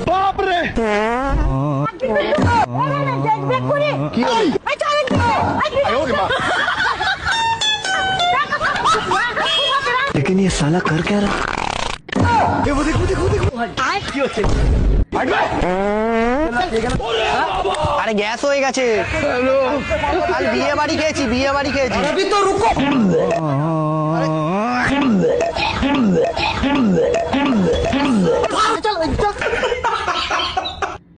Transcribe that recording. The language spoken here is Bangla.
বাপ রে কি लेकिन ये साला कर क्या रहा? देखो देखो देखो देखो কি হচ্ছে? আরে গ্যাস হয়ে গেছে। কাল বিয়ে বাড়ি খেয়েছি। अभी तो रुको